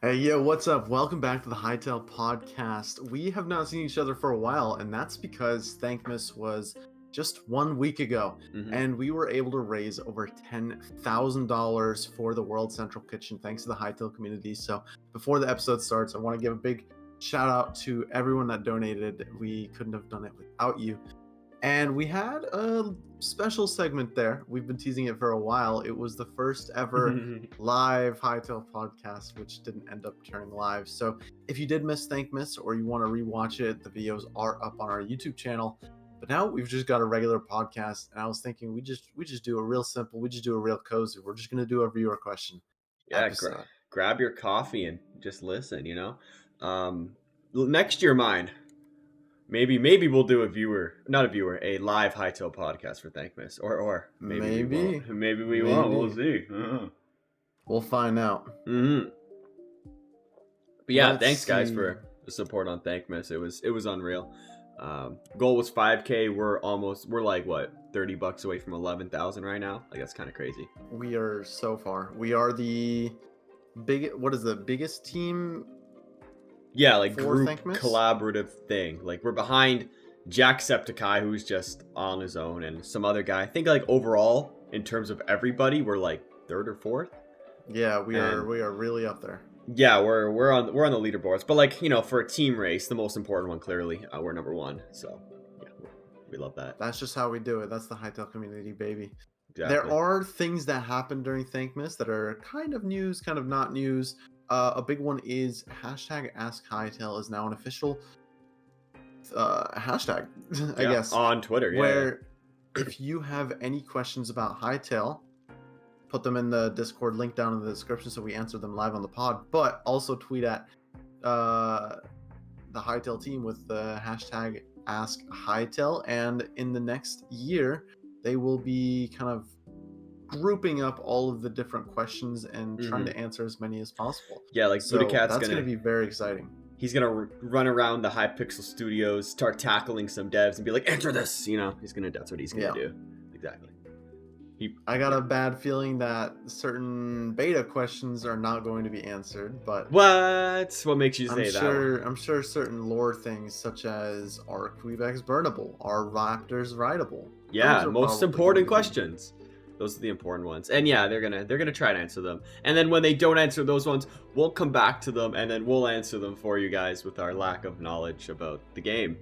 Hey, yo, what's up? Welcome back to the Hytale podcast. We have not seen each other for a while, and that's because Thankmas was just 1 week ago, Hmm. and we were able to raise over $10,000 for the World Central Kitchen thanks to the Hytale community. So, before the episode starts, I want to give a big shout out to everyone that donated. We couldn't have done it without you. And we had a special segment there. We've been teasing it for a while. It was the first ever live Hightail podcast, which didn't end up turning live. So if you did miss Thankmas or you want to rewatch it, the videos are up on our YouTube channel. But now we've just got a regular podcast, and I was thinking we just do a real simple, we just do a real cozy. We're just gonna do a viewer question Yeah, episode. grab your coffee and just listen. Next year, mine. Maybe we'll do a live Hytale podcast for Thankmas, or maybe we Maybe, won't. Maybe we won't. We'll maybe see. we'll find out. Mm-hmm. But yeah, Let's thanks guys see. for the support on Thankmas. It was unreal. Goal was 5K. We're like what, $30 away from 11,000 right now. Like that's kind of crazy. We are so far. We are the what is the biggest team? Yeah, like for group Thankmas? collaborative thing. Like we're behind Jacksepticeye, who's just on his own, and some other guy. I think like overall, in terms of everybody, we're like third or fourth. Yeah, we are really up there. Yeah, we're on the leaderboards. But like, for a team race, the most important one clearly, we're number one. So yeah, we love that. That's just how we do it. That's the Hytale community, baby. Exactly. There are things that happen during Thankmas that are kind of news, kind of not news. A big one is hashtag Ask Hytale is now an official hashtag, I guess, on Twitter. Yeah, where if you have any questions about Hytale, put them in the Discord link down in the description so we answer them live on the pod. But also tweet at the Hytale team with the hashtag Ask Hytale, and in the next year they will be kind of grouping up all of the different questions and trying to answer as many as possible. Yeah, like So Budacat's that's gonna be very exciting. He's gonna run around the Hypixel studios, start tackling some devs, and be like, "Enter this," That's what he's gonna do. Exactly. I got a bad feeling that certain beta questions are not going to be answered, but what makes you say that? I'm sure certain lore things such as are Quebec's burnable, are Raptors rideable? Yeah, most important questions. Those are the important ones, and yeah, they're gonna try to answer them. And then when they don't answer those ones, we'll come back to them, and then we'll answer them for you guys with our lack of knowledge about the game.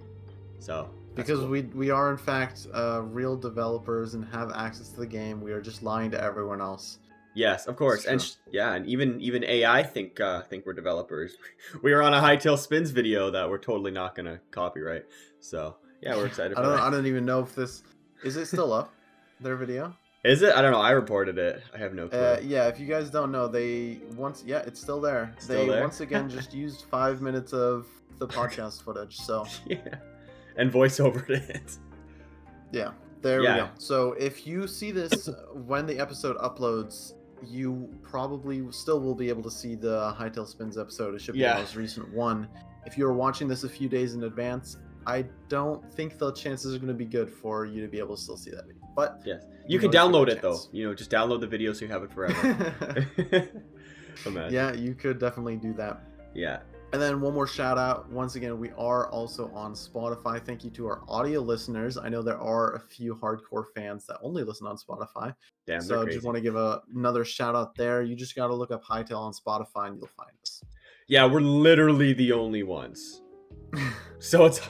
So because cool. we are in fact real developers and have access to the game, we are just lying to everyone else. Yes, of course, and and even AI think we're developers. We are on a Hytale Spins video that we're totally not gonna copyright. So yeah, we're excited. For that. I don't even know if this is it still up. Their video. Is it? I don't know. I reported it. I have no clue. Yeah, if you guys don't know, it's still there. Once again just used 5 minutes of the podcast footage. So yeah, and voiceovered it. Yeah, there we go. So if you see this when the episode uploads, you probably still will be able to see the Hytale Spins episode. It should be the most recent one. If you're watching this a few days in advance, I don't think the chances are going to be good for you to be able to still see that video. But yes, you can download it though. Just download the video so you have it forever. Yeah, you could definitely do that. Yeah. And then one more shout out. Once again, we are also on Spotify. Thank you to our audio listeners. I know there are a few hardcore fans that only listen on Spotify. Damn, so I just want to give another shout out there. You just got to look up Hytale on Spotify and you'll find us. Yeah, we're literally the only ones. So it's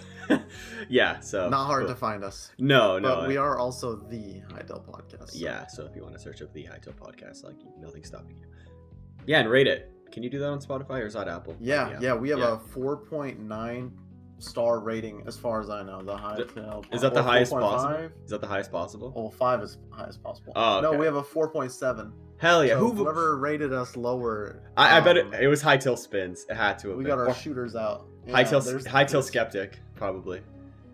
yeah, so not hard to find us. No, but we are also the Hytale podcast. So. Yeah, so if you want to search up the Hytale podcast, like nothing's stopping you. Yeah, and rate it. Can you do that on Spotify or is that Apple? Yeah, we have a 4.9 star rating as far as I know. The Hytale. Is that the highest possible? Is that the highest possible? Oh, 5 is highest possible. Oh, okay. No, we have a 4.7. Hell yeah! So whoever rated us lower, I bet it was Hytale Spins. It had to have been. We got our shooters out. Yeah, Hytale Skeptic, probably.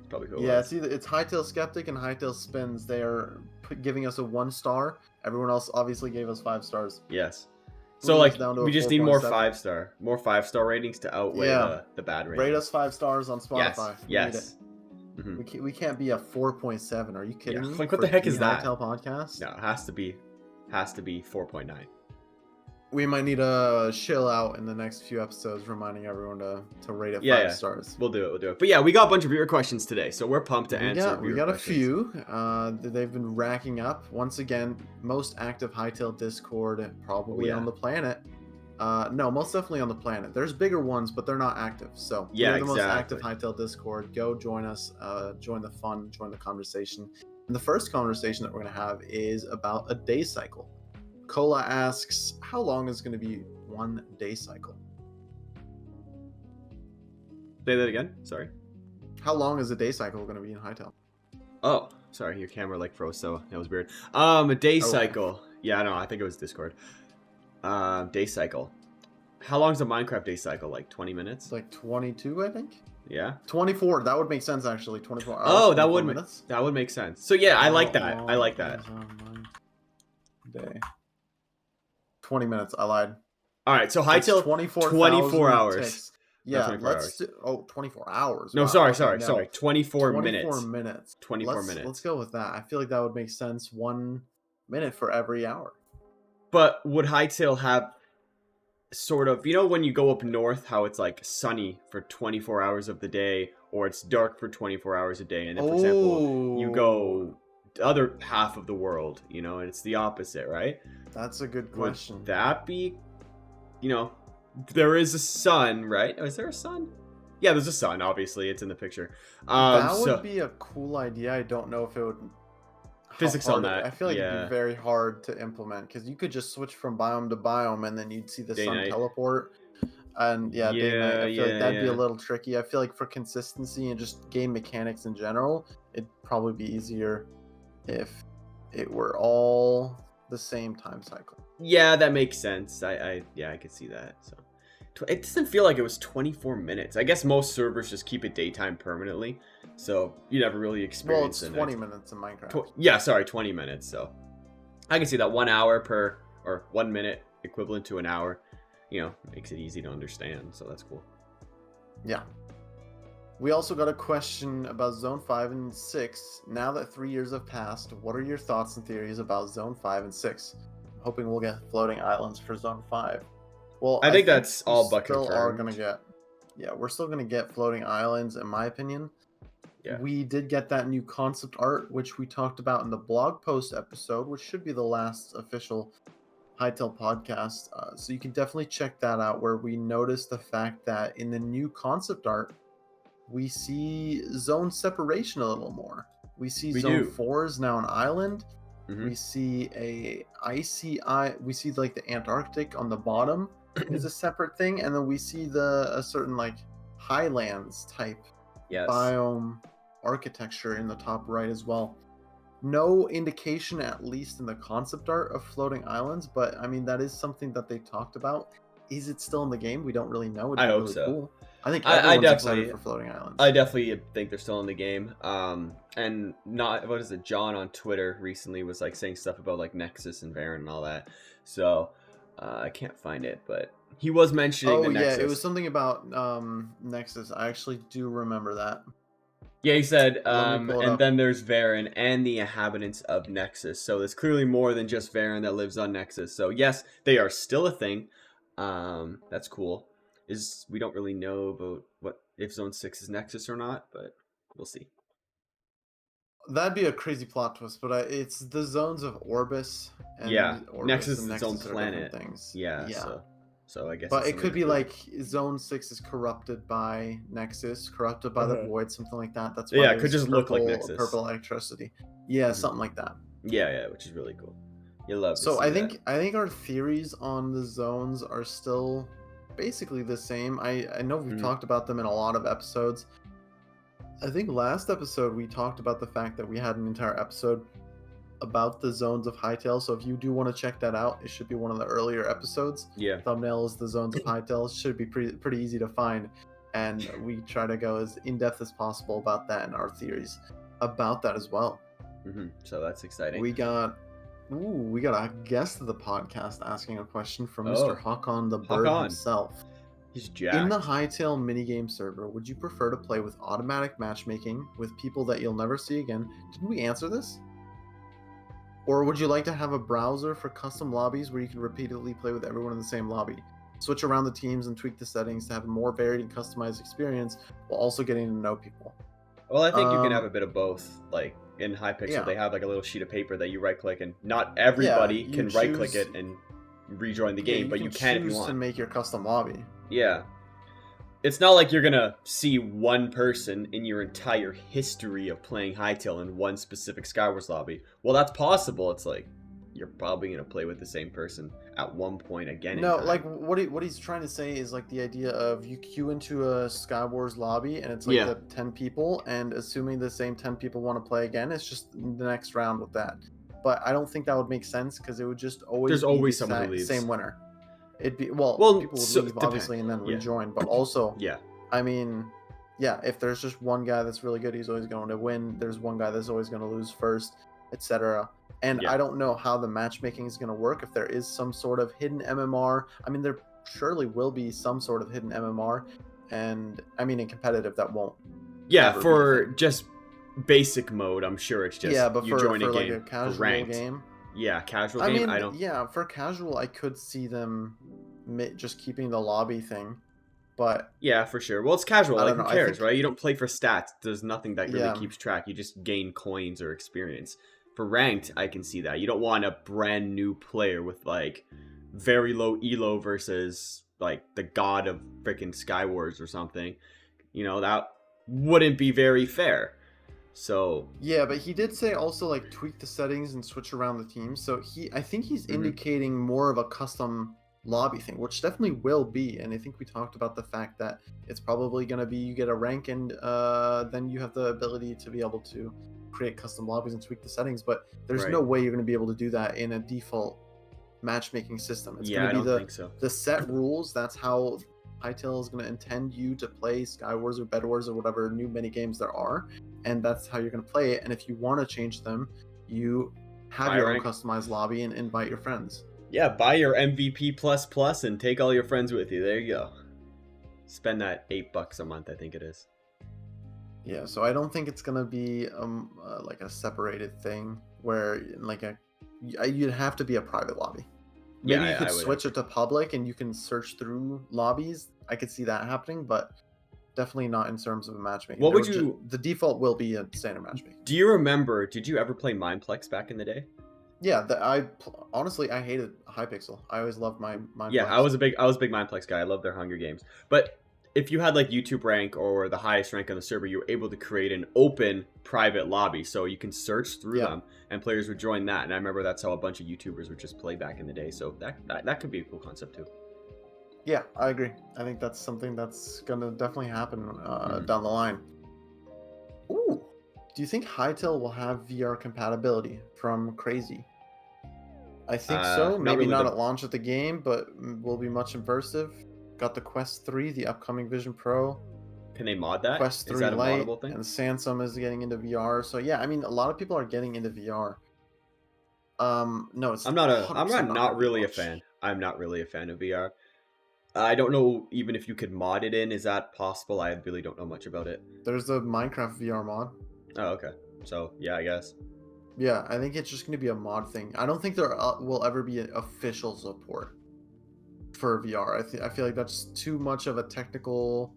Probably who it was. It's Hytale Skeptic and Hytale Spins. They are giving us a 1 star. Everyone else obviously gave us 5 stars. Yes. So like we just need more 5-star ratings to outweigh the bad ratings. Rate us 5 stars on Spotify. Yes. We can't be a 4.7. Are you kidding me? Like what the heck is that? Hytale podcast? No, it has to be 4.9. We might need a chill out in the next few episodes, reminding everyone to rate it Yeah, 5 yeah. stars. We'll do it. But yeah, we got a bunch of viewer questions today, so we're pumped to answer We viewer got a questions. few. They've been racking up. Once again, most active Hytale Discord probably on the planet. No, most definitely on the planet. There's bigger ones, but they're not active. So Yeah, we're the most exactly. active Hytale Discord. Go join us. Join the fun. Join the conversation. And the first conversation that we're going to have is about a day cycle. Cola asks, how long is going to be one day cycle? Say that again. Sorry. How long is a day cycle going to be in Hytale? Oh, sorry, your camera like froze, so that was weird. A day Oh. cycle. Yeah, no, I think it was Discord. Day cycle. How long's a Minecraft day cycle? Like 20 minutes? It's like 22, I think. Yeah. 24. That would make sense actually. 24 hours. Oh, 24 minutes. That would make sense. So yeah, I like that. I like that. Day. 20 minutes. I lied. All right, so It's Hytale 24 hours. ticks. Yeah, 24 let's do 24 hours. No, Wow, sorry. okay, no. 24 minutes. 24 Let's minutes. go with that. I feel like that would make sense. 1 minute for every hour. But would Hytale have sort of, when you go up north, how it's like sunny for 24 hours of the day, or it's dark for 24 hours a day, and then for example, you go the other half of the world, and it's the opposite, right? That's a good question. Would that be, there is a sun, right? Is there a sun? Yeah, there's a sun, obviously. It's in the picture. That would be a cool idea. I don't know if it would... Physics on that. I feel like it'd be very hard to implement, because you could just switch from biome to biome, and then you'd see the sun teleport. And day night. I feel like that'd be a little tricky. I feel like for consistency and just game mechanics in general, it'd probably be easier if it were all the same time cycle. Yeah, that makes sense. I could see that. So it doesn't feel like it was 24 minutes. I guess most servers just keep it daytime permanently, so you never really experience it. Well, it's 20 minutes in Minecraft. 20 minutes. So I can see that 1 hour per, or 1 minute equivalent to an hour. Makes it easy to understand. So that's cool. Yeah. We also got a question about Zone 5 and 6. Now that 3 years have passed, what are your thoughts and theories about Zone 5 and 6? I'm hoping we'll get floating islands for Zone 5. Well, I think that's all but confirmed. We're still gonna get floating islands, in my opinion. Yeah. We did get that new concept art, which we talked about in the blog post episode, which should be the last official Hytale podcast. So you can definitely check that out, where we noticed the fact that in the new concept art, we see zone separation a little more. We see Zone 4 is now an island. Mm-hmm. We see we see like the Antarctic on the bottom is a separate thing, and then we see a certain like highlands type biome architecture in the top right as well. No indication, at least in the concept art, of floating islands, but I mean that is something that they talked about. Is it still in the game? We don't really know. I hope so. Cool. I think everyone's excited for floating islands. I definitely think they're still in the game. And not, what is it? John on Twitter recently was like saying stuff about like Nexus and Varen and all that. So I can't find it, but he was mentioning the Nexus. It was something about Nexus. I actually do remember that. Yeah, he said, and then there's Varen and the inhabitants of Nexus. So there's clearly more than just Varen that lives on Nexus. So yes, they are still a thing. That's cool. We don't really know about what if Zone 6 is Nexus or not, but we'll see. That'd be a crazy plot twist, but it's the zones of Orbis. And Orbis Nexus and is its own planet. Things. Yeah. So I guess. But it could be like Zone 6 is corrupted by Nexus, corrupted by the Void, something like that. That's why it could just look like Nexus. Purple electricity. Yeah, something like that. Yeah, which is really cool. You love. So I think our theories on the zones are still basically the same. I know we've talked about them in a lot of episodes. I think last episode we talked about the fact that we had an entire episode about the zones of Hytale. So if you do want to check that out, it should be one of the earlier episodes. Yeah. Thumbnail is the zones of Hytale. It should be pretty easy to find, and we try to go as in depth as possible about that and our theories about that as well. So that's exciting. We got a guest of the podcast asking a question from Mr. Hakon the Bird himself. He's jacked. In the Hytale minigame server, would you prefer to play with automatic matchmaking with people that you'll never see again? Didn't we answer this? Or would you like to have a browser for custom lobbies where you can repeatedly play with everyone in the same lobby? Switch around the teams and tweak the settings to have a more varied and customized experience while also getting to know people. Well, I think you can have a Um, bit of both. Like in Hypixel, yeah, they have like a little sheet of paper that you right click, and not yeah, everybody you can right click choose. it and rejoin the Yeah, game, you but can you can if you choose to want. make your custom lobby. Yeah. It's not like you're gonna see one person in your entire history of playing Hytale in one specific Skywars lobby. Well, that's possible. It's like you're probably gonna play with the same person at one point again in No, like time. what he's trying to say is like the idea of you queue into a Skywars lobby and it's like Yeah. the 10 people, and assuming the same 10 people want to play again, it's just the next round with that. But I don't think that would make sense because it would just always There's be the always someone who leaves. same winner. It'd be, well, Well, people would so leave depend. obviously and then Yeah. rejoin, but also, Yeah. I mean, yeah, if there's just one guy that's really good, he's always going to win. There's one guy that's always going to lose first, etc. And Yeah. I don't know how the matchmaking is going to work. If there is some sort of hidden MMR, I mean, there surely will be some sort of hidden MMR, and I mean, in competitive, that won't. Yeah, ever be a for thing. just basic mode, I'm sure it's just Yeah, but you for join a like game a for casual ranked. game, Yeah, casual I game. I mean, don't. yeah, for casual, I could see them just keeping the lobby thing, but Yeah, for sure. Well, it's casual. I Like, don't who know. I cares, think, right? You don't play for stats. There's nothing that really yeah, keeps track. You just gain coins or experience. For ranked, I can see that. You don't want a brand new player with, like, very low elo versus, like, the god of freaking Skywars or something. You know, that wouldn't be very fair. So, yeah, but he did say also like tweak the settings and switch around the teams. So I think he's mhm. indicating more of a custom lobby thing, which definitely will be. And I think we talked about the fact that it's probably going to be you get a rank and then you have the ability to be able to create custom lobbies and tweak the settings. But there's Right. no way you're going to be able to do that in a default matchmaking system. It's Yeah, going I to be don't think so. the set rules. That's how Hytale is going to intend you to play Skywars or Bed Wars or whatever new mini games there are, and that's how you're going to play it. And if you want to change them, you have Buy a your own rank. customized lobby and invite your friends. Yeah, buy your MVP plus plus and take all your friends with you. There you go. Spend that $8 a month, I think it is. Yeah, so I don't think it's going to be like a separated thing where like you'd have to be a private lobby. Maybe Yeah, you could I would switch agree. it to public and you can search through lobbies. I could see that happening, but definitely not in terms of a matchmaking. What would you The default will be a standard matchmaking. do you remember, did you ever play Mineplex back in the day? Yeah, honestly I hated Hypixel. I always loved my Yeah, Mineplex. I was a big Mineplex guy. I love their Hunger Games. But if you had like YouTube rank or the highest rank on the server, you were able to create an open private lobby so you can search through Yeah, them and players would join that. And I remember that's how a bunch of YouTubers would just play back in the day. So that could be a cool concept too. yeah, I agree. I think that's something that's gonna definitely happen Mhm. down the line. Ooh, do you think Hytale will have VR compatibility from Crazy? I think so. Not Maybe really not the at launch of the game, but will be much immersive. Got the Quest 3, the upcoming Vision Pro, Can they mod that? Quest Is 3 that a Lite, moddable thing? and Samsung is getting into VR. So yeah, I mean, a lot of people are getting into VR. No, it's I'm 100% not not going to be really a launched. fan. I'm not really a fan of VR. I don't know even if you could mod it in. Is that possible? I really don't know much about it. There's the Minecraft VR mod. Oh, okay. So, yeah, I guess. Yeah, I think it's just going to be a mod thing. I don't think there will ever be an official support for VR. I feel like that's too much of a technical.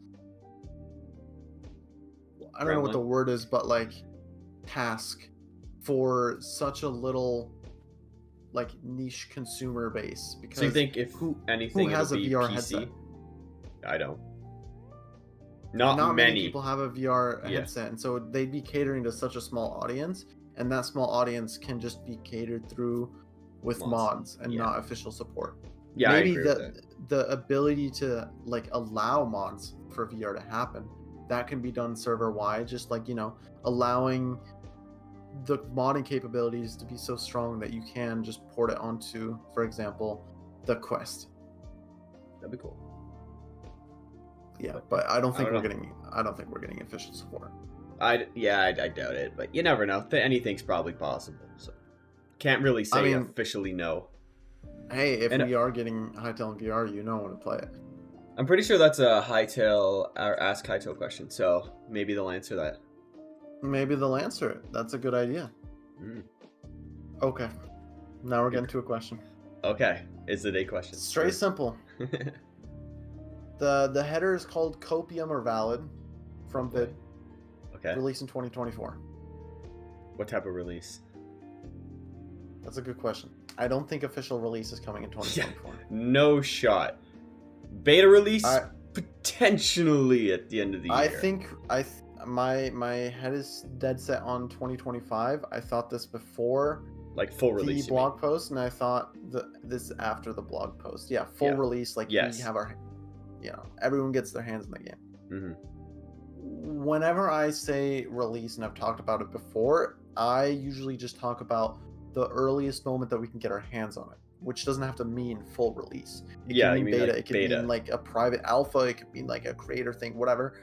I don't know what the Gremlin. word is, but like task for such a little like niche consumer base, So you because think if who anything, it'll has a be VR PC? headset? I don't. Not Not many many. people have a VR Yeah. headset, and so they'd be catering to such a small audience, and that small audience can just be catered through with Mods. mods and Yeah. not official support. Yeah, I Maybe agree with that. the ability to like allow mods for VR to happen, that can be done server wide, just like, allowing the modding capabilities to be so strong that you can just port it onto, for example, the Quest. That'd be cool. Yeah, but I don't think don't we're know. getting official support. I doubt it, but you never know. Anything's probably possible. So can't really say I mean, officially no. hey, if And we are getting Hytale in VR, you know when to play it. I'm pretty sure that's a Hytale or Ask Hytale question, so maybe they'll answer that. Maybe they'll answer it. That's a good idea. Mm. Okay. Now we're getting to a question. Okay, is it a question? Straight simple. The header is called Copium or Valid from Vid. Okay. Released in 2024. What type of release? That's a good question. I don't think official release is coming in 2024. No shot. Beta release potentially at the end of the year. I think my head is dead set on 2025. I thought this before like full release the blog post, and I thought this after the blog post. Yeah, full release. Like we have our, everyone gets their hands in the game. Mm-hmm. Whenever I say release, and I've talked about it before, I usually just talk about the earliest moment that we can get our hands on it, which doesn't have to mean full release. It can mean beta. Like it could mean like a private alpha. It could mean like a creator thing, whatever.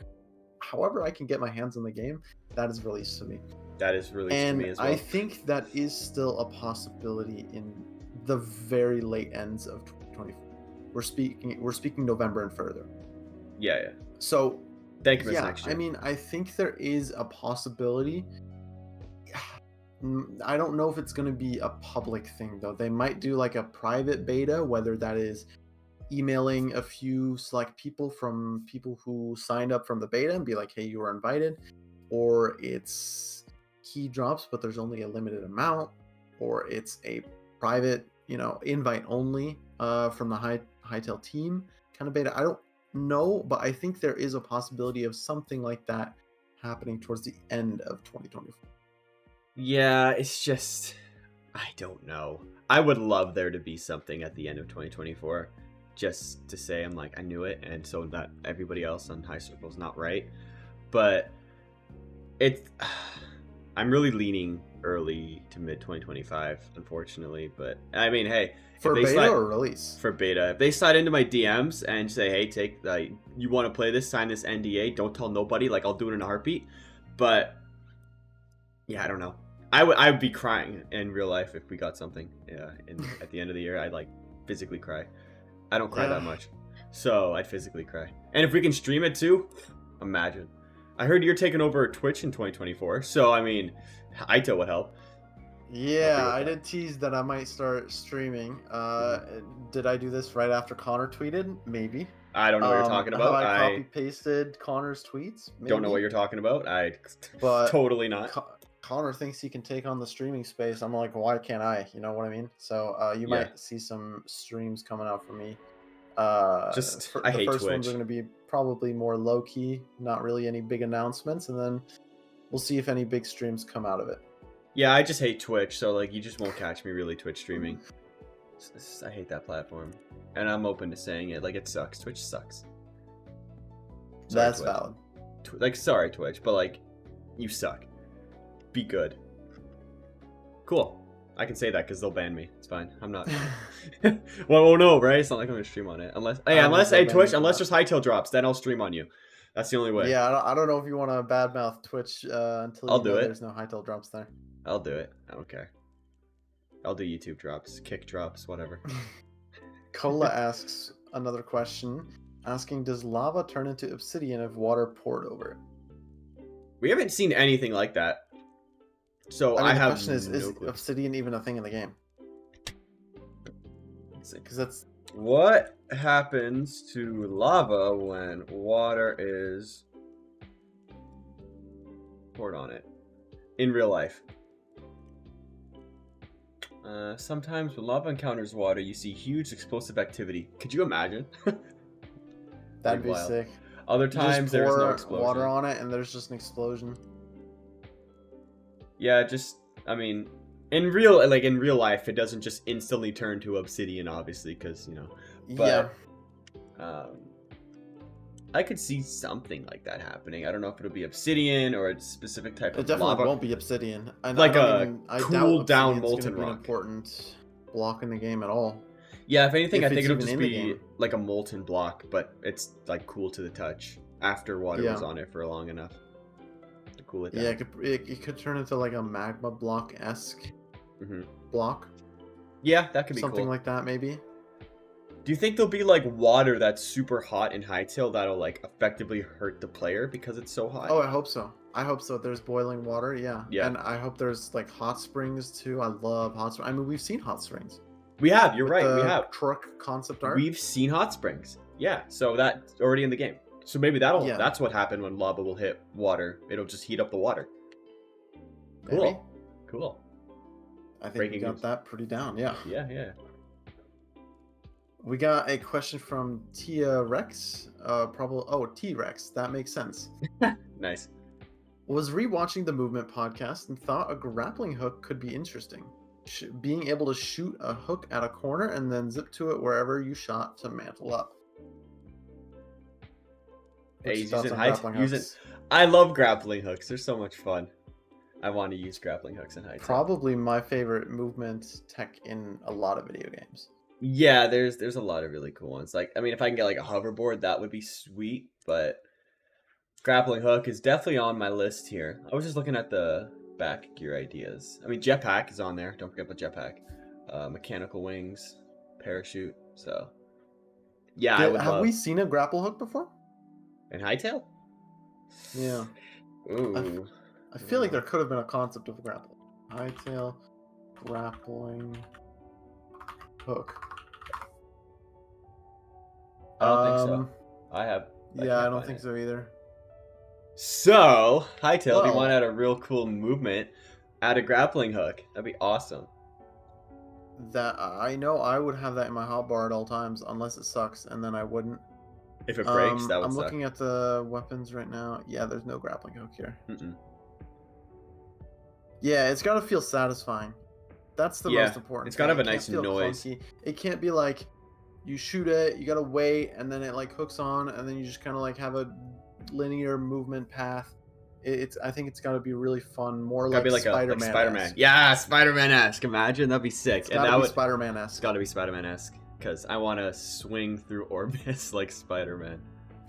However I can get my hands on the game, that is released to me. That is released to me as well. And I think that is still a possibility in the very late ends of 2024. We're speaking November and further. Yeah. So thank you for next year. I mean, I think there is a possibility. I don't know if it's going to be a public thing though. They might do like a private beta, whether that is emailing a few select people from people who signed up from the beta and be like, hey, you were invited, or it's key drops but there's only a limited amount, or it's a private invite only from the Hytale team kind of beta. I don't know, but I think there is a possibility of something like that happening towards the end of 2024. Yeah, it's just I don't know. I would love there to be something at the end of 2024 just to say I'm like I knew it, and so that everybody else on High Circle is not right. But I'm really leaning early to mid 2025, unfortunately. But I mean, hey, for beta or release? For beta, if they slide into my DMs and say, hey, take you want to play this, sign this NDA, don't tell nobody, like I'll do it in a heartbeat. But yeah, I don't know. I would be crying in real life if we got something at the end of the year. I'd like physically cry. I don't cry that much, so I'd physically cry. And if we can stream it too, imagine. I heard you're taking over Twitch in 2024, so I mean, Hytale would help. Yeah, I did tease that I might start streaming. Did I do this right after Connor tweeted? Maybe. I don't know what you're talking about. I copy pasted Connor's tweets. Maybe. Don't know what you're talking about. But totally not. Connor thinks he can take on the streaming space. I'm like, why can't I? You know what I mean? So you might see some streams coming out from me. I hate the first Twitch. ones are going to be probably more low key, not really any big announcements, and then we'll see if any big streams come out of it. Yeah, I just hate Twitch, so like you just won't catch me really Twitch streaming. I hate that platform, and I'm open to saying it. Like it sucks. Twitch sucks. Sorry, that's Twitch. Valid. Sorry Twitch, but like you suck. Be good. Cool. I can say that because they'll ban me. It's fine. I'm not. Well, no, right? It's not like I'm gonna stream on it unless Twitch, unless there's Hytale drops, then I'll stream on you. That's the only way. Yeah, I don't know if you want to badmouth Twitch until there's no Hytale drops there. I'll do it. I don't care. I'll do YouTube drops, kick drops, whatever. Cola asks another question, asking, does lava turn into obsidian if water poured over it? We haven't seen anything like that. So the question is obsidian even a thing in the game? Because that's what happens to lava when water is poured on it in real life. Sometimes when lava encounters water, you see huge explosive activity. Could you imagine? That'd be sick. Other times there's no explosion. Water on it and there's just an explosion. Yeah, I mean, in real life, it doesn't just instantly turn to obsidian, obviously, because But, I could see something like that happening. I don't know if it'll be obsidian or a specific type of lava. It definitely won't be obsidian. I cool down molten rock. Be an important block in the game at all. Yeah, if anything, I think it'll just be like a molten block, but it's like cool to the touch after water was on it for long enough. Cool it down. Yeah, it could turn into like a magma block-esque block. Yeah, that could be something like that, maybe. Do you think there'll be like water that's super hot in Hytale that'll like effectively hurt the player because it's so hot? Oh, I hope so. I hope so. There's boiling water, yeah. Yeah. And I hope there's like hot springs too. I love hot springs. I mean, we've seen hot springs. We have. You're With right. We the have. truck concept art. We've seen hot springs. Yeah. So that's already in the game. So maybe that's what happened when lava will hit water. It'll just heat up the water. Cool. Maybe. Cool. I think we got that pretty down. Yeah. Yeah. We got a question from Tia Rex. T-Rex. That makes sense. Nice. Was rewatching the Movement podcast and thought a grappling hook could be interesting. Being able to shoot a hook at a corner and then zip to it wherever you shot to mantle up. Hey, he's using I love grappling hooks. They're so much fun. I want to use grappling hooks in Hytale. Probably my favorite movement tech in a lot of video games. Yeah, there's a lot of really cool ones. Like, I mean, if I can get like a hoverboard, that would be sweet. But grappling hook is definitely on my list here. I was just looking at the back gear ideas. I mean, jetpack is on there. Don't forget about jetpack. Mechanical wings, parachute. So, yeah, have we seen a grapple hook before? In Hytale? Yeah. Ooh. I feel like there could have been a concept of grapple. Hytale grappling hook. I don't think so. I don't think so either. So, Hytale, if you want to add a real cool movement, add a grappling hook. That'd be awesome. That I know I would have that in my hotbar at all times, unless it sucks, and then I wouldn't. If it breaks, that would I'm suck. looking at the weapons right now. Yeah, there's no grappling hook here. Yeah, it's got to feel satisfying. That's the most important. It's got to have a nice noise. Clunky. It can't be like you shoot it, you got to wait, and then it like hooks on, and then you just kind of like have a linear movement path. I think it's got to be really fun, more like Spider-Man. Like Spider-Man. Yeah, Spider-Man-esque. Imagine, that'd be sick. It's gotta be Spider-Man-esque. It's got to be Spider-Man-esque because I want to swing through orbits like Spider-Man.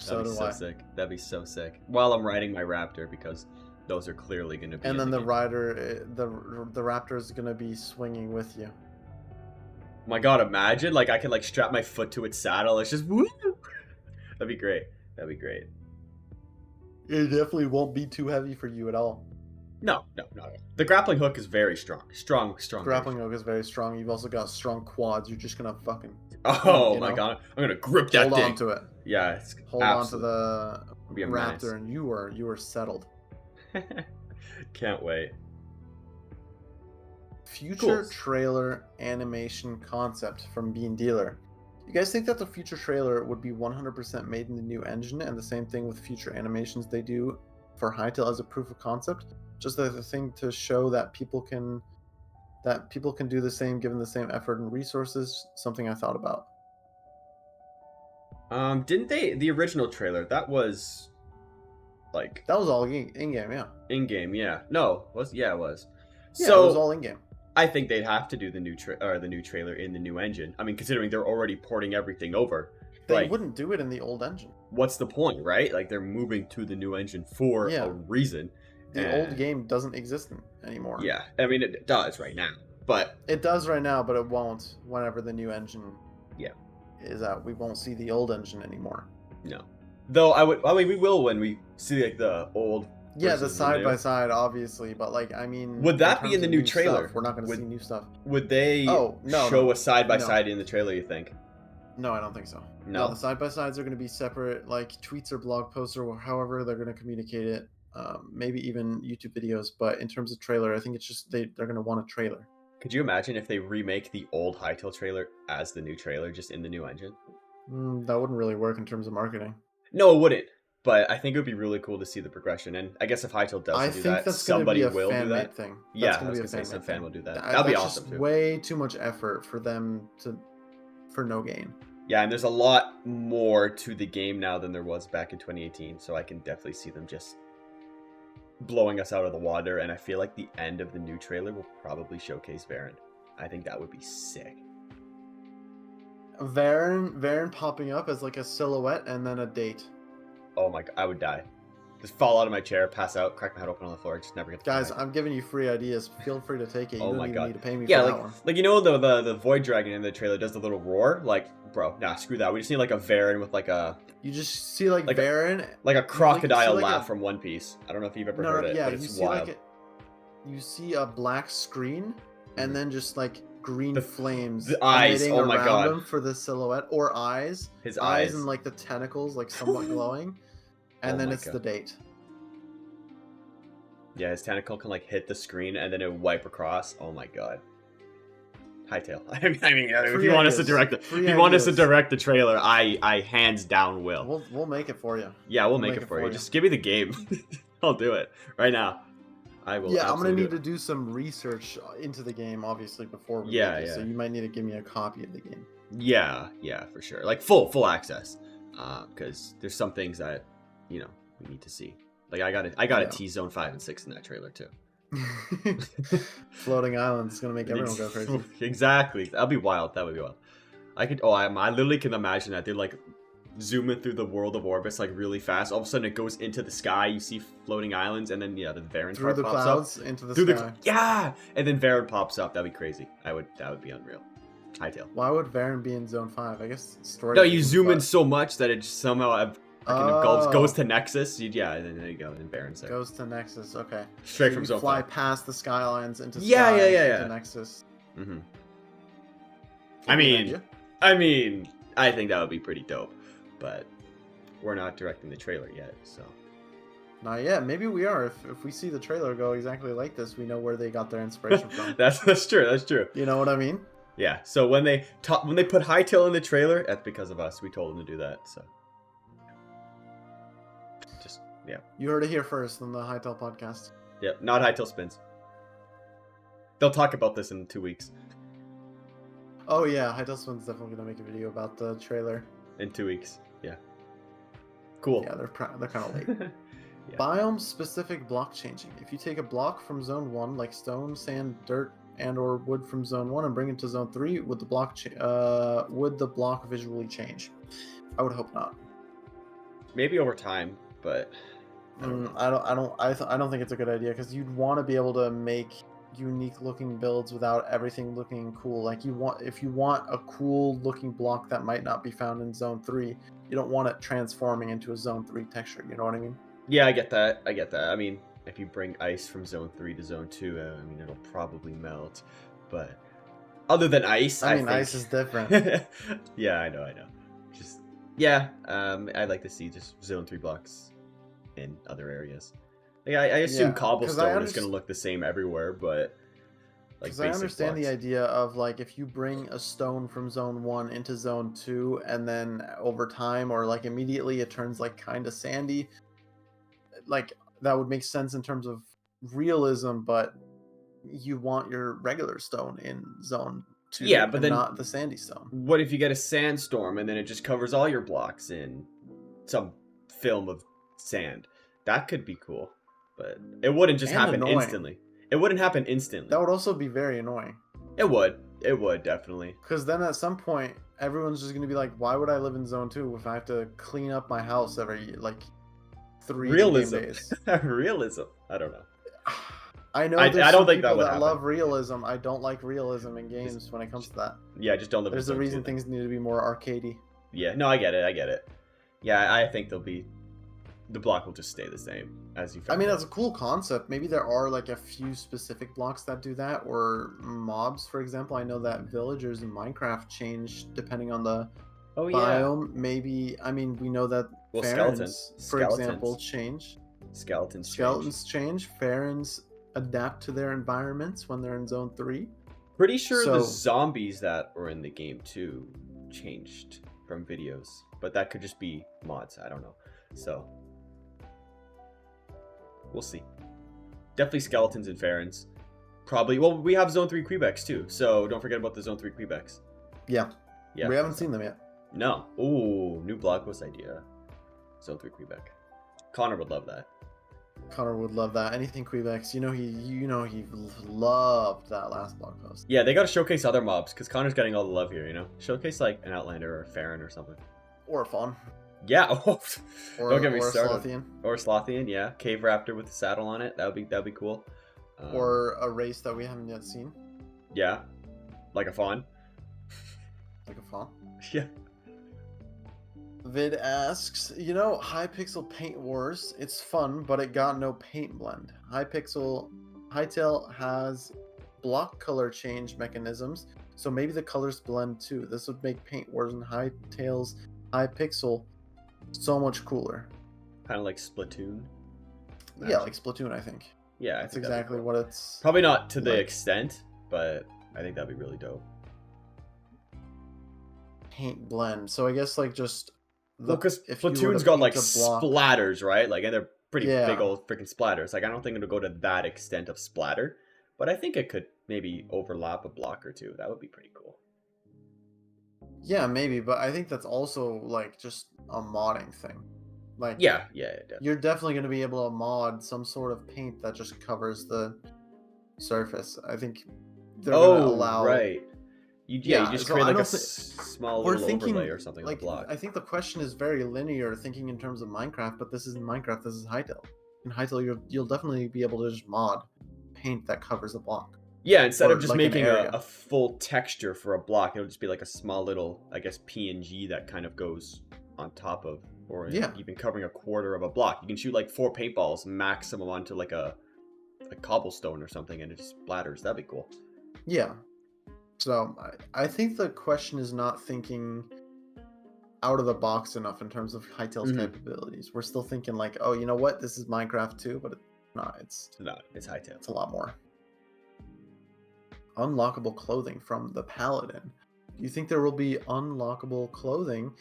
That'd be so sick. That'd be so sick. While I'm riding my Raptor, because those are clearly going to be. And then the rider, the Raptor is going to be swinging with you. Oh my God, imagine like I could like strap my foot to its saddle. It's just woo. That'd be great. That'd be great. It definitely won't be too heavy for you at all. No. The grappling hook is very strong. Strong. Grappling hook is very strong. You've also got strong quads. You're just gonna fucking. Oh my God! I'm gonna grip that thing. Hold on to it. Yeah, hold on to the Raptor, and you were settled. Can't wait. Future trailer animation concept from Bean Dealer. You guys think that the future trailer would be 100% made in the new engine, and the same thing with future animations they do for Hytale as a proof of concept? Just as a thing to show that people can do the same given the same effort and resources. Something I thought about. Didn't the original trailer that was all in-game, yeah. In-game, yeah. No, it was. Yeah, it was all in-game. I think they'd have to do the new trailer in the new engine. I mean, considering they're already porting everything over. They wouldn't do it in the old engine. What's the point, right? Like, they're moving to the new engine for a reason. The old game doesn't exist anymore. Yeah, I mean, it does right now, but... It does right now, but it won't whenever the new engine is out. We won't see the old engine anymore. No. Though, I mean, we will when we see, like, the old... Yeah, the side-by-side, obviously, but, like, I mean... Would that be in the new trailer? We're not going to see new stuff. Would they show a side-by-side in the trailer, you think? No, I don't think so. No, the side-by-sides are going to be separate, like, tweets or blog posts or however they're going to communicate it. Maybe even YouTube videos, but in terms of trailer, I think it's just they're going to want a trailer. Could you imagine if they remake the old Hytale trailer as the new trailer, just in the new engine? That wouldn't really work in terms of marketing. No, it wouldn't. But I think it would be really cool to see the progression, and I guess if Hytale does do that, somebody will do that. Thing. Yeah, I was gonna say some fan will do that. That'd be awesome too. Way too much effort for them for no gain. Yeah, and there's a lot more to the game now than there was back in 2018, so I can definitely see them just blowing us out of the water. And I feel like the end of the new trailer will probably showcase Varen. I think that would be sick. Varen popping up as like a silhouette and then a date. Oh my God, I would die. Just fall out of my chair, pass out, crack my head open on the floor, just never get to Guys, play. I'm giving you free ideas. Feel free to take it. You Oh don't my even God. need to pay me Yeah, for like that one. like the Void Dragon in the trailer does the little roar. Like, bro, nah, screw that. We just need like a Varen with like a You just see like like Varen. like a crocodile like laugh a- from One Piece. I don't know if you've ever No, heard it, yeah, but you it's see wild. like you see a black screen, and Mhm. then just like green The- flames the eyes, emitting oh my around God. him for the silhouette, or eyes. His Eyes eyes. and like the tentacles, like somewhat glowing, and Oh then my it's God. the date. Yeah, his tentacle can like hit the screen and then it would wipe across. Oh my God. Hytale. I mean, if Free you want us to ideas. direct it, Free if you want us to ideas. direct the trailer, I hands down will. We'll make it for you. Yeah, we'll make it for you. Just give me the game. I'll do it right now. I will. Yeah, I'm gonna need do to do some research into the game, obviously, before we Yeah, make it. yeah. So you might need to give me a copy of the game. Yeah, for sure. Like full access. Because there's some things that, we need to see. Like I gotta tease Zone 5 and 6 in that trailer too. Floating islands is gonna make everyone go crazy. Exactly. That'd be wild. That would be wild. I literally can imagine that. They're like zooming through the world of Orbis like really fast. All of a sudden it goes into the sky. You see floating islands, and then the Varen Through the pops clouds up. into the Through sky. and then Varen pops up. That'd be crazy. That would be unreal. Hytale. Why would Varen be in Zone 5? I guess story. No, you reasons, zoom in but- so much that it just somehow Oh. goes to Nexus. And then there you go. And Varen's there. Goes to Nexus. Okay. Straight So from you Zone fly 5. past the skylines into Yeah, sky, yeah. into Nexus. Mm-hmm. Could be an I idea. mean, I think that would be pretty dope, but we're not directing the trailer yet, so. Not yet. Maybe we are. If we see the trailer go exactly like this, we know where they got their inspiration from. That's true. That's true. You know what I mean? Yeah. So when they put Hytale in the trailer, that's because of us. We told them to do that. So. Just yeah. You heard it here first on the Hytale podcast. Yep. Not Hytale spins. They'll talk about this in 2 weeks. Oh yeah, Hytale Spin's definitely gonna make a video about the trailer. In 2 weeks. Yeah. Cool. Yeah, they're kind of late. Yeah. Biome specific block changing. If you take a block from Zone 1, like stone, sand, dirt, and or wood from Zone 1, and bring it to Zone 3, would the block visually change? I would hope not. Maybe over time, but I don't know. I don't think it's a good idea, because you'd want to be able to make unique looking builds without everything looking cool. Like if you want a cool looking block that might not be found in Zone 3, you don't want it transforming into a Zone 3 texture. You know what I mean? Yeah, I get that. I mean, if you bring ice from Zone 3 to Zone 2, I mean, it'll probably melt. But other than ice, I mean, think... ice is different. Yeah, I know. Just, yeah, I'd like to see just Zone 3 blocks in other areas. Like, I assume cobblestone is going to look the same everywhere, but... Because I understand the idea of, like, if you bring a stone from Zone 1 into Zone 2, and then over time, or, like, immediately it turns, like, kind of sandy, like, that would make sense in terms of realism, but you want your regular stone in Zone 2, yeah, but then not the sandy stone. What if you get a sandstorm and then it just covers all your blocks in some film of sand? That could be cool, but it wouldn't just happen instantly. It wouldn't happen instantly. That would also be very annoying. It would, definitely. Because then at some point, everyone's just going to be like, why would I live in Zone 2 if I have to clean up my house every, like, 3 Realism. game days? Realism. I don't know. I know I there's don't some think that people would that happen. love realism. I don't like realism in games when it comes to that. Yeah, just don't live in There's Zone a 2 reason then. things need to be more arcadey. Yeah, no, I get it. Yeah, I think the block will just stay the same as you found I mean, it. that's a cool concept. Maybe there are like a few specific blocks that do that, or mobs, for example. I know that villagers in Minecraft change depending on the biome. Maybe, I mean, we know that Farens, for example, change. Skeletons change. Farens adapt to their environments when they're in Zone 3. Pretty sure the zombies that were in the game too changed from videos, but that could just be mods. I don't know. So we'll see. Definitely skeletons and Farens. Probably. Well, we have Zone 3 Quebecs too, so don't forget about the Zone 3 Quebecs. Yeah. We haven't seen them yet. No. Ooh, new blog post idea. Zone 3 Quebec. Connor would love that. Connor would love that. Anything Quebecs. You know he loved that last blog post. Yeah, they gotta showcase other mobs, because Connor's getting all the love here, Showcase like an Outlander or a Farron or something. Or Fawn. Yeah. Oh, don't get me or a started. Slothian, Or Slothian, yeah. Cave Raptor with the saddle on it. That'd be cool. or a race that we haven't yet seen, Yeah. Like a fawn. like a fawn. Yeah. Vid asks, Hypixel Paint Wars, it's fun, but it got no paint blend. Hytale has block color change mechanisms, so maybe the colors blend too. This would make Paint Wars and Hytale's Hypixel so much cooler. Kind of like Splatoon. Yeah, like Splatoon, I think. Yeah, that's exactly what it's... Probably not to the extent, but I think that'd be really dope. Paint blend. So I guess like just... Because Splatoon's got like splatters, right? Like, and they're pretty big old freaking splatters. Like, I don't think it'll go to that extent of splatter, but I think it could maybe overlap a block or two. That would be pretty cool. Yeah, maybe, but I think that's also like just a modding thing. Like, yeah, you're definitely going to be able to mod some sort of paint that just covers the surface. I think they're going to allow... right. You just create like a small little overlay or something like block. I think the question is very linear, thinking in terms of Minecraft, but this isn't Minecraft, this is Hytale. In Hytale, you'll definitely be able to just mod paint that covers a block. Yeah, instead of just like making a full texture for a block, it'll just be like a small little, I guess, PNG that kind of goes on top of, or even covering a quarter of a block. You can shoot like 4 paintballs maximum onto like a cobblestone or something, and it just splatters. That'd be cool. Yeah. So I think the question is not thinking out of the box enough in terms of Hytale's capabilities. We're still thinking like, oh, you know what? This is Minecraft too, but it's not. It's Hytale. It's a lot more. Unlockable clothing from the Paladin. Do you think there will be unlockable clothing?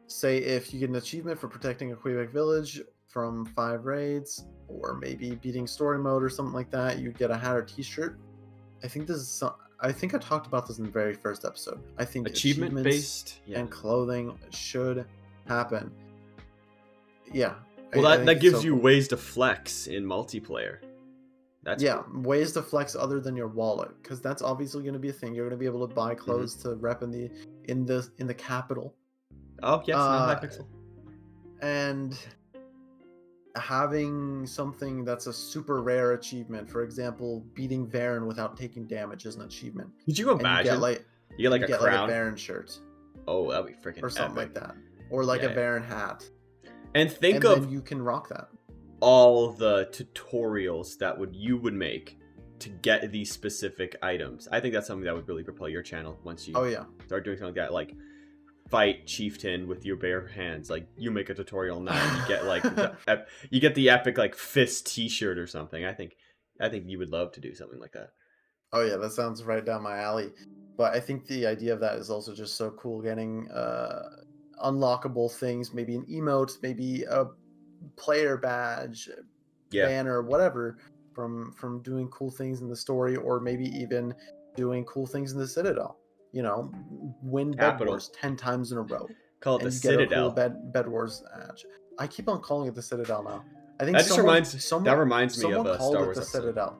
Say if you get an achievement for protecting a Quebec village from 5 raids, or maybe beating story mode or something like that, you get a hat or t-shirt. I think this is I think I talked about this in the very first episode. I think achievement based and clothing should happen. Yeah. Well, that gives you ways to flex in multiplayer. That's cool. Ways to flex other than your wallet, because that's obviously going to be a thing. You're going to be able to buy clothes to rep in the capital. Oh yes, not Hypixel. And having something that's a super rare achievement, for example, beating Varen without taking damage is an achievement. Could you imagine? You get a crown, like a Varen shirt. Oh, that'd be freaking or something epic. like that, or like a Varen hat. And then you can rock that. All the tutorials that you would make to get these specific items. I think that's something that would really propel your channel once you start doing something like that, like fight chieftain with your bare hands. Like, you make a tutorial now, and you get like you get the epic like fist t-shirt or something. I think you would love to do something like that. Oh yeah, that sounds right down my alley. But I think the idea of that is also just so cool, getting unlockable things, maybe an emote, maybe a player badge, banner, whatever, from doing cool things in the story, or maybe even doing cool things in the Citadel. Win Bed Wars 10 times in a row. Call it the Citadel. Get a cool Bed Wars badge. I keep on calling it the Citadel now. I think that reminds me of a Star Wars the Citadel.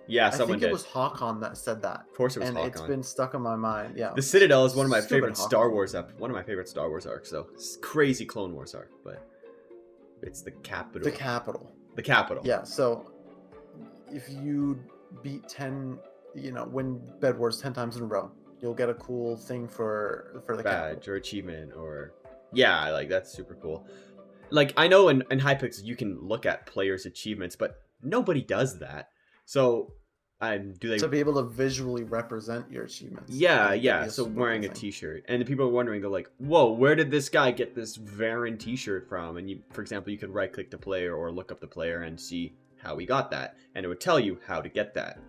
Yeah, someone did. I think it was Hawkon that said that. Of course it was Hawkon. And it's been stuck in my mind. Yeah. The Citadel is one of my favorite Star Wars arcs, though. It's crazy Clone Wars arc, but it's the capital. The capital. Yeah, so if you beat win Bed Wars 10 times in a row, you'll get a cool thing for the badge capital. Or achievement, or like, that's super cool. Like, I know in Hypixel you can look at players' achievements, but nobody does that. So, do they... To be able to visually represent your achievements. Yeah. So wearing a t-shirt. And the people are wondering, they're like, whoa, where did this guy get this Varen t-shirt from? And for example, you could right-click the player or look up the player and see how he got that. And it would tell you how to get that.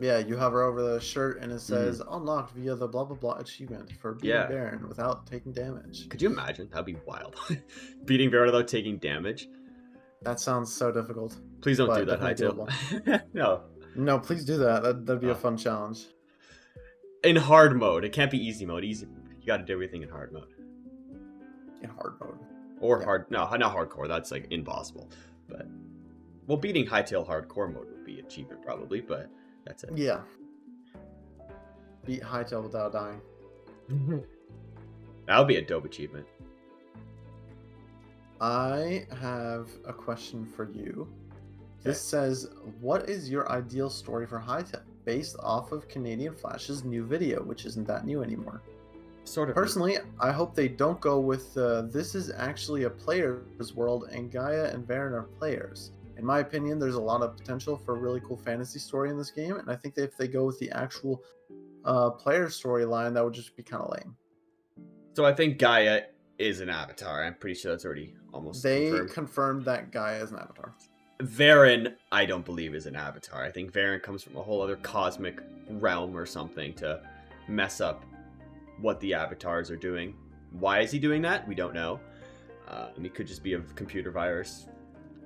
Yeah, you hover over the shirt and it says, unlocked via the blah blah blah achievement for beating Varen without taking damage. Could you imagine? That'd be wild. Beating Varen without taking damage. That sounds so difficult. Please don't do that, Hytale. No, please do that. That'd be a fun challenge. In hard mode. It can't be easy mode. You gotta do everything in hard mode. In hard mode. Or not hardcore. That's like impossible. But, well, beating Hytale hardcore mode would be achievement probably, but that's it. Yeah. Beat Hytale without dying. That would be a dope achievement. I have a question for you. Okay. This says, what is your ideal story for Hytale? Based off of Canadian Flash's new video, which isn't that new anymore. Sort of. Personally, I hope they don't go with this is actually a player's world and Gaia and Varen are players. In my opinion, there's a lot of potential for a really cool fantasy story in this game, and I think that if they go with the actual player storyline, that would just be kind of lame. So I think Gaia is an avatar. I'm pretty sure that's already almost They confirmed. that Gaia is an avatar. Varen, I don't believe is an avatar. I think Varen comes from a whole other cosmic realm or something to mess up what the avatars are doing. Why is he doing that? We don't know. And it could just be a computer virus,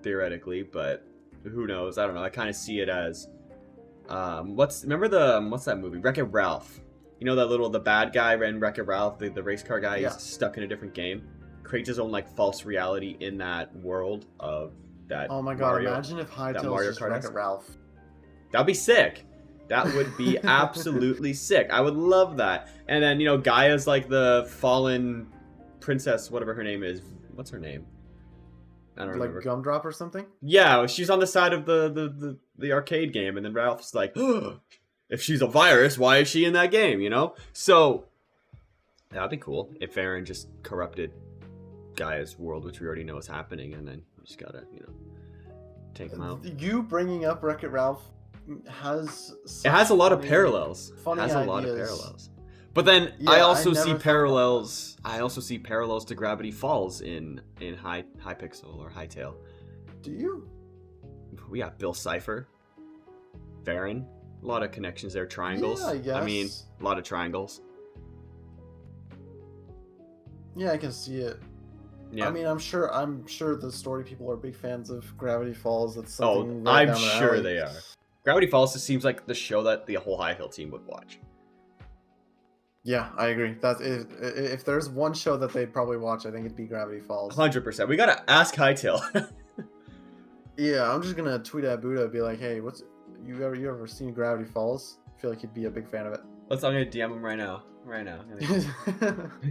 theoretically, but who knows? I don't know. I kind of see it as what's that movie? Wreck-It Ralph. You know the bad guy in Wreck-It Ralph, the race car guy. Yeah. He's stuck in a different game. Creates his own like false reality in that world of that. Oh my god! Mario, imagine if Mario Hytale's just Kart Wreck-It esque. Ralph. That'd be sick. That would be absolutely sick. I would love that. And then, Gaia's like the fallen princess, whatever her name is. What's her name? I don't remember. Like Gumdrop or something? Yeah, she's on the side of the arcade game, and then Ralph's like, oh, if she's a virus, why is she in that game, So, that'd be cool if Varen just corrupted Gaia's world, which we already know is happening, and then you just gotta, take him out. You bringing up Wreck-It Ralph has it has a lot of parallels. Funny it has ideas. a lot of parallels. But then Yeah, I also I never see thought parallels. I also see parallels to Gravity Falls in Hypixel or Hytale. Do you? We got Bill Cipher, Varen. A lot of connections there. Triangles. Yeah, I guess. I mean, a lot of triangles. Yeah, I can see it. Yeah. I mean, I'm sure the story people are big fans of Gravity Falls. That's something Oh, right I'm down their sure alley. they are. Gravity Falls just seems like the show that the whole Hytale team would watch. Yeah, I agree. That's if there's one show that they'd probably watch, I think it'd be Gravity Falls. 100%. We gotta ask Hytale. Yeah, I'm just gonna tweet at Buddha and be like, "Hey, you ever seen Gravity Falls?" I feel like he'd be a big fan of I'm gonna DM him right now.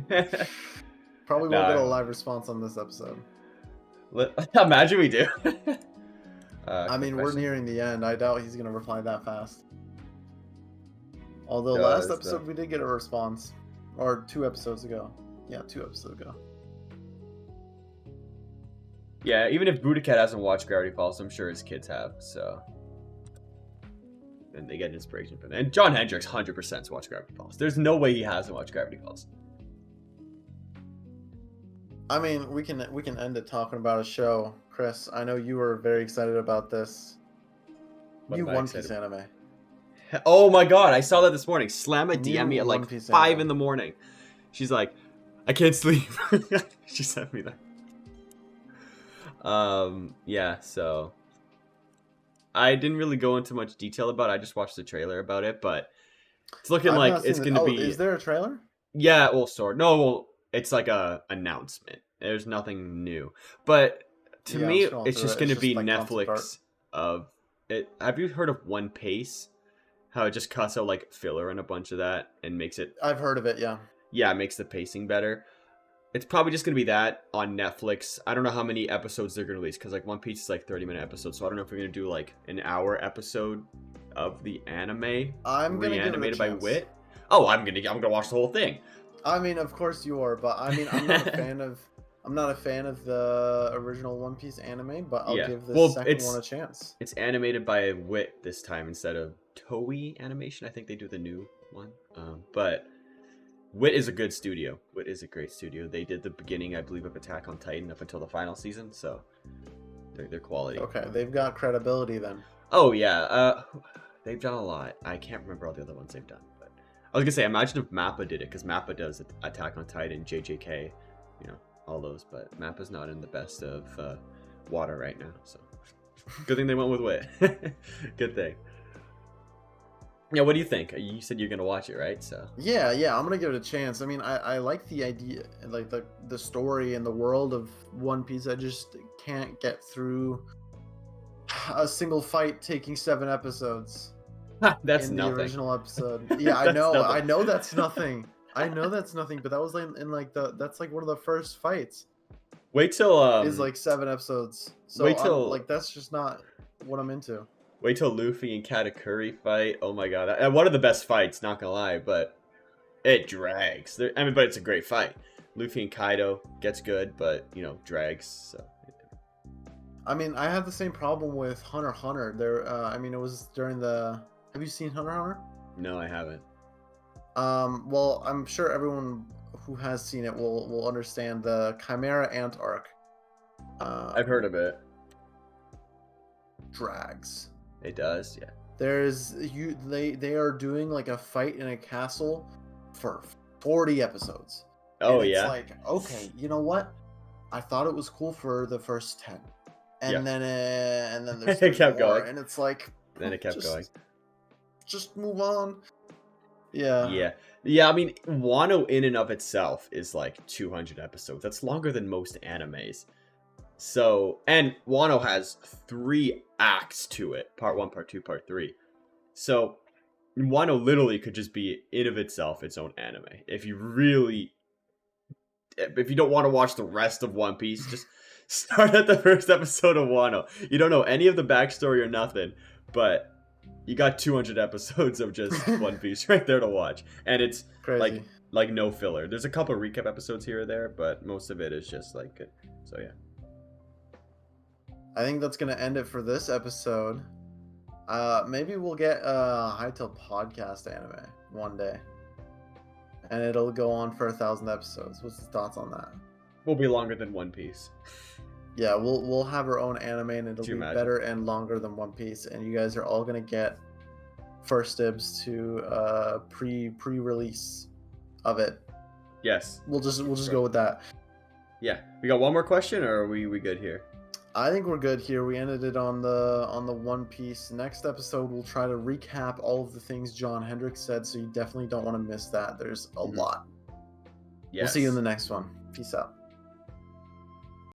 it. Probably won't get a live response on this episode. Imagine we do. I mean, we're nearing the end. I doubt he's gonna reply that fast. Although Yeah, last that's episode we did get a response, or 2 episodes ago. Yeah, 2 episodes ago. Yeah, even if Budokat hasn't watched Gravity Falls, I'm sure his kids have, so. And they get inspiration from it. And John Hendricks 100% has watched Gravity Falls. There's no way he hasn't watched Gravity Falls. I mean, we can end it talking about a show. Chris, I know you were very excited about this. What New am I One excited Piece anime. Oh my god, I saw that this morning. Slamma New DM me at One like Piece 5 anime. in the morning. She's like, I can't sleep. She sent me that. Yeah, so I didn't really go into much detail about it. I just watched the trailer about it, but it's looking I've like not it's seen going to it. be. Is there a trailer? Yeah, well, sort. No, well, it's like a announcement. There's nothing new, but to Yeah, me, I'm scrolling it's through just it. going to It's be just, like, concept art. Netflix of it. Have you heard of One Piece? How it just cuts out like filler and a bunch of that and makes it. I've heard of it. Yeah. Yeah, it makes the pacing better. It's probably just going to be that on Netflix. I don't know how many episodes they're going to release because like One Piece is like 30-minute episodes. So I don't know if we're going to do like an hour episode of the anime I'm gonna give it a reanimated by chance. Wit. Oh, I'm gonna watch the whole thing. I mean, of course you are, but I mean, I'm not a fan of the original One Piece anime, but I'll Yeah. give the Well, second it's- one a chance. It's animated by Wit this time instead of Toei Animation. I think they do the new one. But Wit is a good studio. Wit is a great studio. They did the beginning, I believe, of Attack on Titan up until the final season, so they're quality. Okay, they've got credibility then. Oh yeah, they've done a lot. I can't remember all the other ones they've done, but I was gonna say, imagine if Mappa did it, because Mappa does Attack on Titan, JJK, all those. But Mappa's not in the best of water right now, so good thing they went with Wit. Good thing. Yeah, what do you think? You said you're gonna watch it, right? So Yeah, I'm gonna give it a chance. I mean, I like the idea, like the story and the world of One Piece. I just can't get through a single fight taking 7 episodes. that's in nothing. the original episode. Yeah, I That's know. nothing. I know that's nothing. I know that's nothing. But that was like that's like one of the first fights. Wait till Is like 7 episodes. So wait I'm till like, that's just not what I'm into. wait till Luffy and Katakuri fight. Oh my god, one of the best fights. Not gonna lie, but it drags. I mean, but it's a great fight. Luffy and Kaido gets good, but drags. So. I mean, I had the same problem with Hunter x Hunter. There, I mean, it was during the. Have you seen Hunter x Hunter? No, I haven't. Well, I'm sure everyone who has seen it will understand the Chimera Ant arc. I've heard of it. Drags. It does, yeah. They are doing like a fight in a castle for 40 episodes. Oh, and it's yeah. like, okay, you know what? I thought it was cool for the first 10. And then there's It kept more, going. and it's like, Then it kept going. Just move on. Yeah. Yeah. I mean, Wano in and of itself is like 200 episodes. That's longer than most animes. So, and Wano has 3 acts to it: part 1, part 2, part 3. So, Wano literally could just be in of itself its own anime. If you don't want to watch the rest of One Piece, just start at the first episode of Wano. You don't know any of the backstory or nothing, but you got 200 episodes of just One Piece right there to watch, and it's Crazy. like no filler. There's a couple recap episodes here or there, but most of it is just like good. So yeah. I think that's gonna end it for this episode. Maybe we'll get a Hytale podcast anime one day, and it'll go on for 1,000 episodes. What's the thoughts on that? Will be longer than One Piece. Yeah, we'll have our own anime, and it'll be imagine? better and longer than One Piece. And you guys are all gonna get first dibs to pre-release of it. Yes. We'll just go with that. Yeah. We got one more question, or are we good here? I think we're good here. We ended it on the One Piece. Next episode, we'll try to recap all of the things John Hendricks said, so you definitely don't want to miss that. There's a lot. Yes. We'll see you in the next one. Peace out.